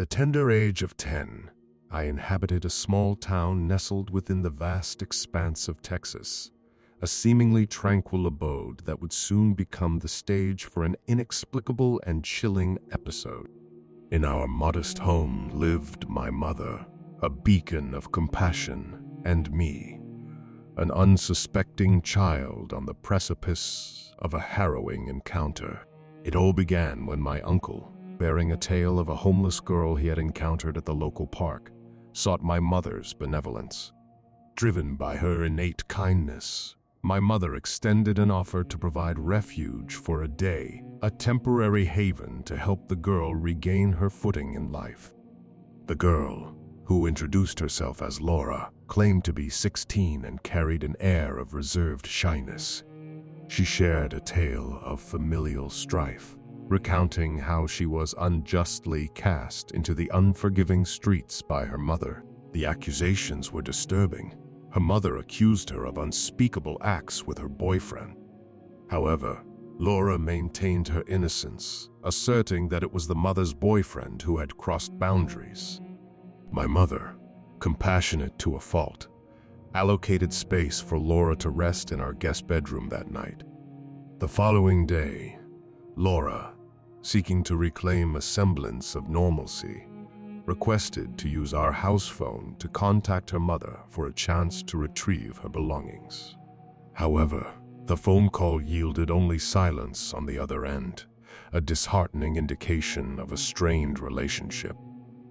the tender age of 10, I inhabited a small town nestled within the vast expanse of Texas, a seemingly tranquil abode that would soon become the stage for an inexplicable and chilling episode. In our modest home lived my mother, a beacon of compassion, and me, an unsuspecting child on the precipice of a harrowing encounter. It all began when my uncle, bearing a tale of a homeless girl he had encountered at the local park, sought my mother's benevolence. Driven by her innate kindness, my mother extended an offer to provide refuge for a day, a temporary haven to help the girl regain her footing in life. The girl, who introduced herself as Laura, claimed to be 16 and carried an air of reserved shyness. She shared a tale of familial strife, recounting how she was unjustly cast into the unforgiving streets by her mother. The accusations were disturbing. Her mother accused her of unspeakable acts with her boyfriend. However, Laura maintained her innocence, asserting that it was the mother's boyfriend who had crossed boundaries. My mother, compassionate to a fault, allocated space for Laura to rest in our guest bedroom that night. The following day, Laura, seeking to reclaim a semblance of normalcy, requested to use our house phone to contact her mother for a chance to retrieve her belongings. However, the phone call yielded only silence on the other end, a disheartening indication of a strained relationship.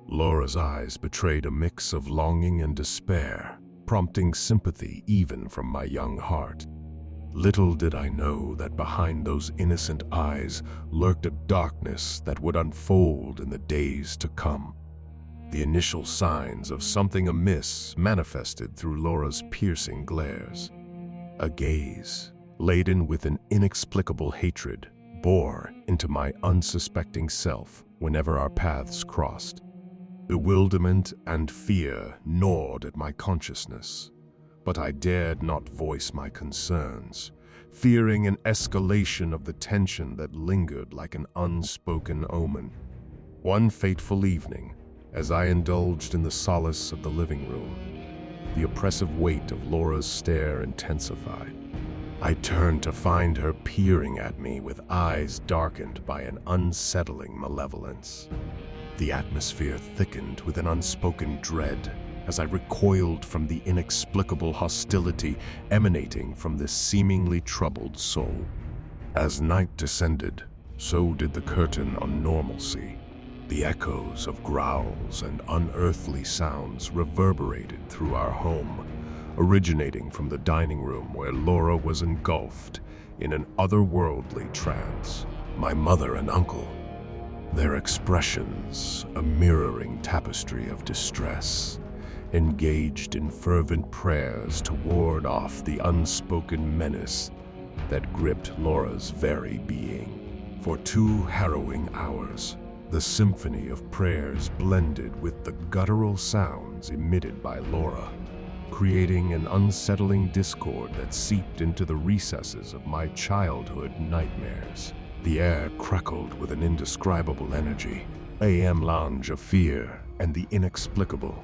Laura's eyes betrayed a mix of longing and despair, prompting sympathy even from my young heart. Little did I know that behind those innocent eyes lurked a darkness that would unfold in the days to come. The initial signs of something amiss manifested through Laura's piercing glares. A gaze, laden with an inexplicable hatred, bore into my unsuspecting self whenever our paths crossed. Bewilderment and fear gnawed at my consciousness, but I dared not voice my concerns, fearing an escalation of the tension that lingered like an unspoken omen. One fateful evening, as I indulged in the solace of the living room, the oppressive weight of Laura's stare intensified. I turned to find her peering at me with eyes darkened by an unsettling malevolence. The atmosphere thickened with an unspoken dread as I recoiled from the inexplicable hostility emanating from this seemingly troubled soul. As night descended, so did the curtain on normalcy. The echoes of growls and unearthly sounds reverberated through our home, originating from the dining room where Laura was engulfed in an otherworldly trance. My mother and uncle, their expressions a mirroring tapestry of distress, engaged in fervent prayers to ward off the unspoken menace that gripped Laura's very being. For 2 harrowing hours, the symphony of prayers blended with the guttural sounds emitted by Laura, creating an unsettling discord that seeped into the recesses of my childhood nightmares. The air crackled with an indescribable energy, a melange of fear and the inexplicable.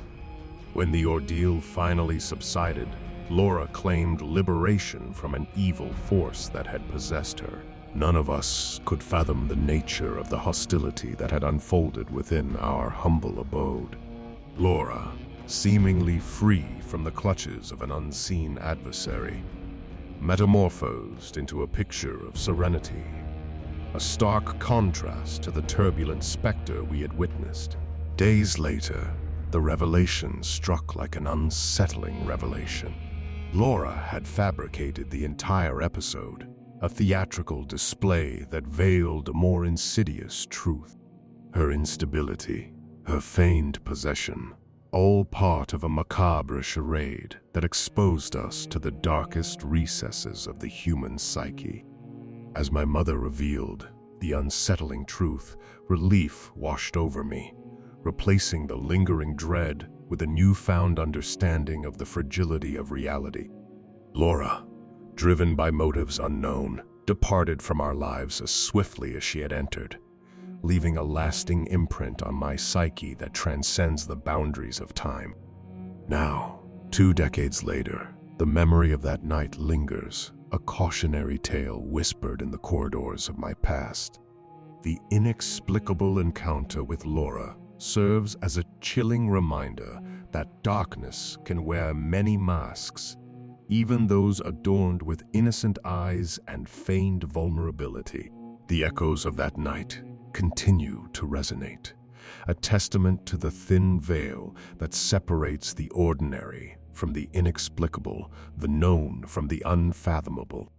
When the ordeal finally subsided, Laura claimed liberation from an evil force that had possessed her. None of us could fathom the nature of the hostility that had unfolded within our humble abode. Laura, seemingly free from the clutches of an unseen adversary, metamorphosed into a picture of serenity, a stark contrast to the turbulent specter we had witnessed. Days later, the revelation struck like an unsettling revelation. Laura had fabricated the entire episode, a theatrical display that veiled a more insidious truth. Her instability, her feigned possession, all part of a macabre charade that exposed us to the darkest recesses of the human psyche. As my mother revealed the unsettling truth, relief washed over me, replacing the lingering dread with a newfound understanding of the fragility of reality. Laura, driven by motives unknown, departed from our lives as swiftly as she had entered. leaving a lasting imprint on my psyche that transcends the boundaries of time. Now, 2 decades later, the memory of that night lingers, a cautionary tale whispered in the corridors of my past. The inexplicable encounter with Laura serves as a chilling reminder that darkness can wear many masks, even those adorned with innocent eyes and feigned vulnerability. The echoes of that night continue to resonate, a testament to the thin veil that separates the ordinary from the inexplicable, the known from the unfathomable.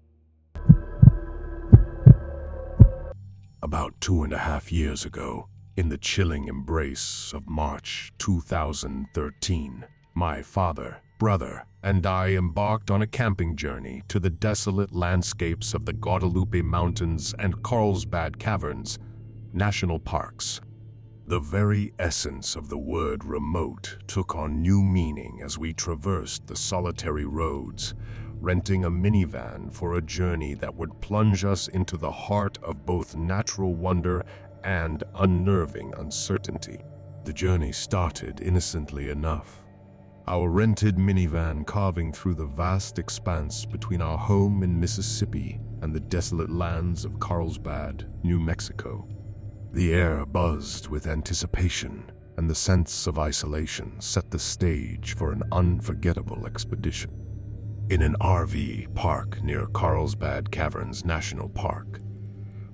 About 2.5 years ago, in the chilling embrace of March 2013, my father, brother, and I embarked on a camping journey to the desolate landscapes of the Guadalupe Mountains and Carlsbad Caverns National Parks. The very essence of the word remote took on new meaning as we traversed the solitary roads, renting a minivan for a journey that would plunge us into the heart of both natural wonder and unnerving uncertainty. The journey started innocently enough, our rented minivan carving through the vast expanse between our home in Mississippi and the desolate lands of Carlsbad, New Mexico. The air buzzed with anticipation, and the sense of isolation set the stage for an unforgettable expedition. In an RV park near Carlsbad Caverns National Park,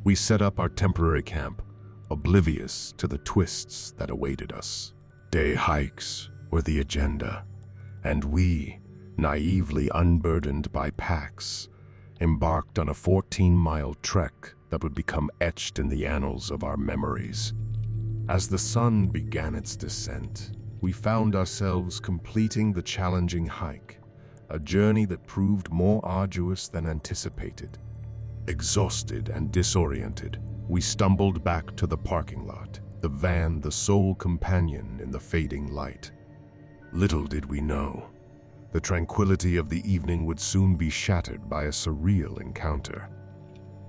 we set up our temporary camp, oblivious to the twists that awaited us. Day hikes were the agenda, and we, naively unburdened by packs, embarked on a 14-mile trek that would become etched in the annals of our memories. As the sun began its descent, we found ourselves completing the challenging hike, a journey that proved more arduous than anticipated. Exhausted and disoriented, we stumbled back to the parking lot, the van the sole companion in the fading light. Little did we know, the tranquility of the evening would soon be shattered by a surreal encounter.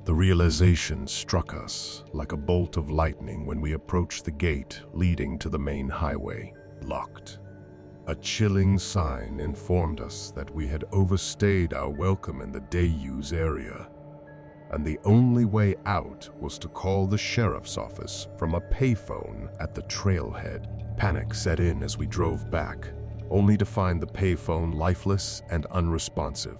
The realization struck us like a bolt of lightning when we approached the gate leading to the main highway, locked. A chilling sign informed us that we had overstayed our welcome in the Day-Use area, and the only way out was to call the sheriff's office from a payphone at the trailhead. Panic set in as we drove back, only to find the payphone lifeless and unresponsive.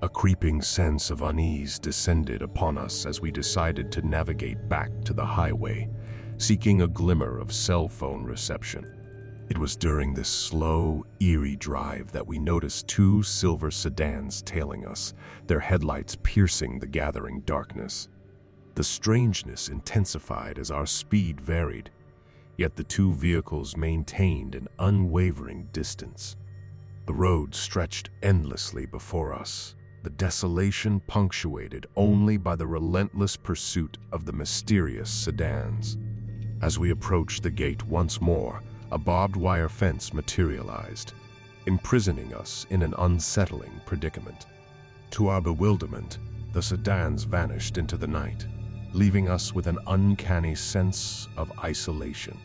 A creeping sense of unease descended upon us as we decided to navigate back to the highway, seeking a glimmer of cell phone reception. It was during this slow, eerie drive that we noticed 2 silver sedans tailing us, their headlights piercing the gathering darkness. The strangeness intensified as our speed varied, yet the 2 vehicles maintained an unwavering distance. The road stretched endlessly before us, the desolation punctuated only by the relentless pursuit of the mysterious sedans. As we approached the gate once more, a barbed wire fence materialized, imprisoning us in an unsettling predicament. To our bewilderment, the sedans vanished into the night, leaving us with an uncanny sense of isolation.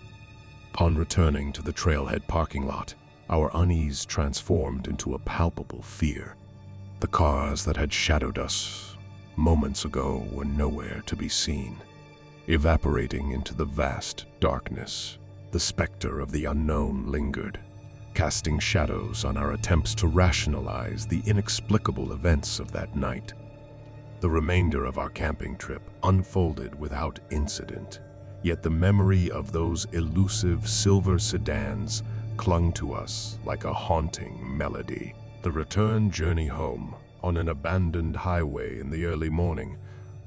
Upon returning to the trailhead parking lot, our unease transformed into a palpable fear. The cars that had shadowed us moments ago were nowhere to be seen. Evaporating into the vast darkness, the specter of the unknown lingered, casting shadows on our attempts to rationalize the inexplicable events of that night. The remainder of our camping trip unfolded without incident, yet the memory of those elusive silver sedans clung to us like a haunting melody. The return journey home, on an abandoned highway in the early morning,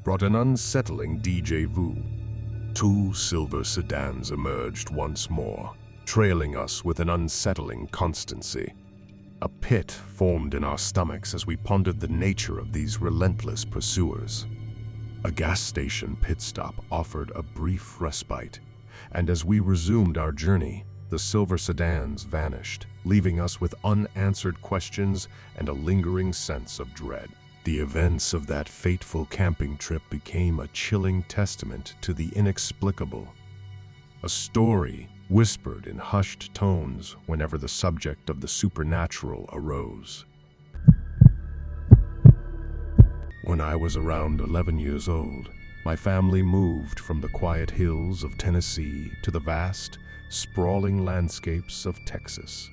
brought an unsettling déjà vu. 2 silver sedans emerged once more, trailing us with an unsettling constancy. A pit formed in our stomachs as we pondered the nature of these relentless pursuers. A gas station pit stop offered a brief respite, and as we resumed our journey, the silver sedans vanished, leaving us with unanswered questions and a lingering sense of dread. The events of that fateful camping trip became a chilling testament to the inexplicable, a story whispered in hushed tones whenever the subject of the supernatural arose. When I was around 11 years old, my family moved from the quiet hills of Tennessee to the vast, sprawling landscapes of Texas.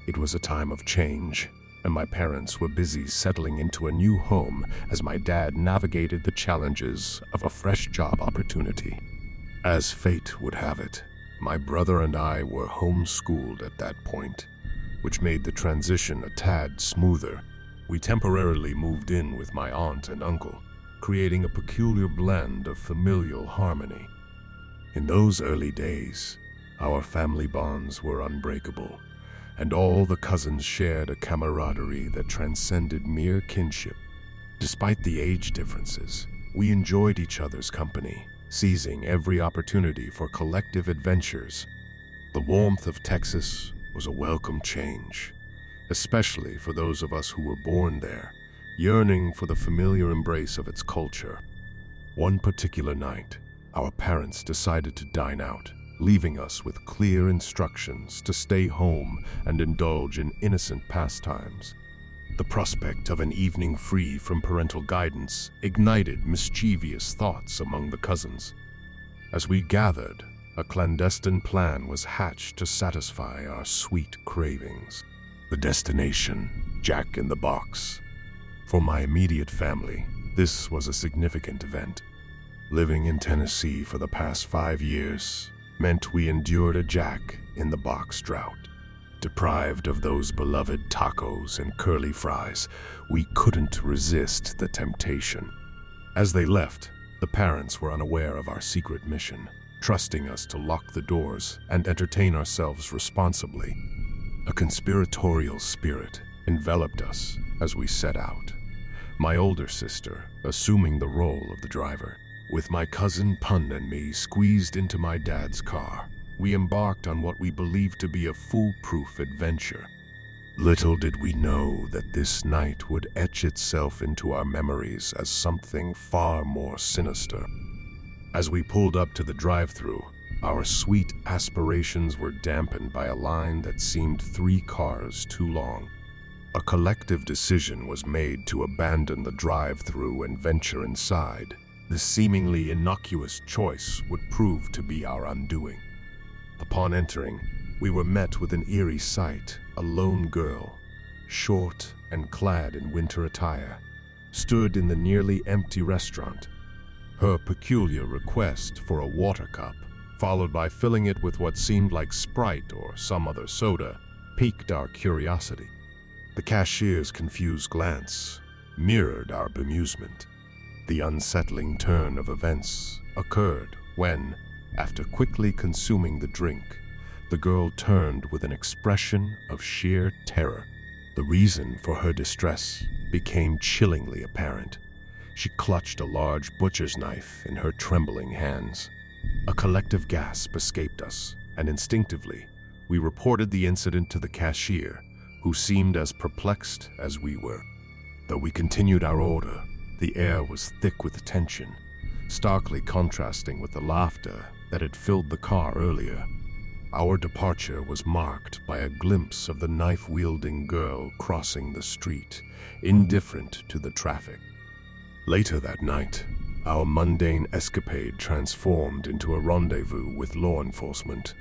It was a time of change, and my parents were busy settling into a new home as my dad navigated the challenges of a fresh job opportunity. As fate would have it, my brother and I were homeschooled at that point, which made the transition a tad smoother. We temporarily moved in with my aunt and uncle, creating a peculiar blend of familial harmony. In those early days, our family bonds were unbreakable, and all the cousins shared a camaraderie that transcended mere kinship. Despite the age differences, we enjoyed each other's company, seizing every opportunity for collective adventures. The warmth of Texas was a welcome change, especially for those of us who were born there, yearning for the familiar embrace of its culture. One particular night, our parents decided to dine out, leaving us with clear instructions to stay home and indulge in innocent pastimes. The prospect of an evening free from parental guidance ignited mischievous thoughts among the cousins. As we gathered, a clandestine plan was hatched to satisfy our sweet cravings. The destination, Jack in the Box. For my immediate family, this was a significant event. Living in Tennessee for the past 5 years meant we endured a Jack in the Box drought. Deprived of those beloved tacos and curly fries, we couldn't resist the temptation. As they left, the parents were unaware of our secret mission, trusting us to lock the doors and entertain ourselves responsibly. A conspiratorial spirit enveloped us as we set out, my older sister assuming the role of the driver. With my cousin Pun and me squeezed into my dad's car, we embarked on what we believed to be a foolproof adventure. Little did we know that this night would etch itself into our memories as something far more sinister. As we pulled up to the drive-thru, our sweet aspirations were dampened by a line that seemed 3 cars too long. A collective decision was made to abandon the drive-thru and venture inside. The seemingly innocuous choice would prove to be our undoing. Upon entering, we were met with an eerie sight. A lone girl, short and clad in winter attire, stood in the nearly empty restaurant. Her peculiar request for a water cup, followed by filling it with what seemed like Sprite or some other soda, piqued our curiosity. The cashier's confused glance mirrored our bemusement. The unsettling turn of events occurred when, after quickly consuming the drink, the girl turned with an expression of sheer terror. The reason for her distress became chillingly apparent. She clutched a large butcher's knife in her trembling hands. A collective gasp escaped us, and instinctively, we reported the incident to the cashier, who seemed as perplexed as we were. Though we continued our order, the air was thick with tension, starkly contrasting with the laughter that had filled the car earlier. Our departure was marked by a glimpse of the knife-wielding girl crossing the street, indifferent to the traffic. Later that night, our mundane escapade transformed into a rendezvous with law enforcement.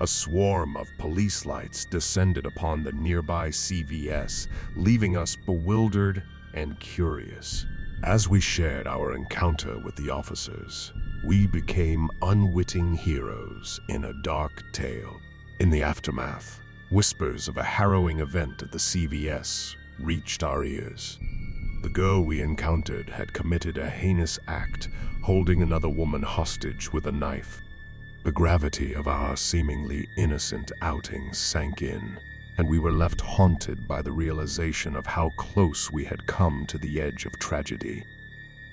A swarm of police lights descended upon the nearby CVS, leaving us bewildered and curious. As we shared our encounter with the officers, we became unwitting heroes in a dark tale. In the aftermath, whispers of a harrowing event at the CVS reached our ears. The girl we encountered had committed a heinous act, holding another woman hostage with a knife. The gravity of our seemingly innocent outing sank in, and we were left haunted by the realization of how close we had come to the edge of tragedy.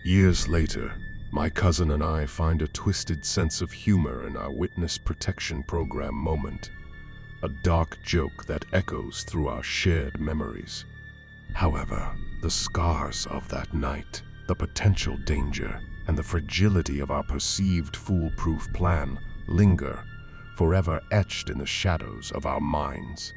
Years later, my cousin and I find a twisted sense of humor in our Witness Protection Program moment, a dark joke that echoes through our shared memories. However, The scars of that night, the potential danger, and the fragility of our perceived foolproof plan linger, forever etched in the shadows of our minds.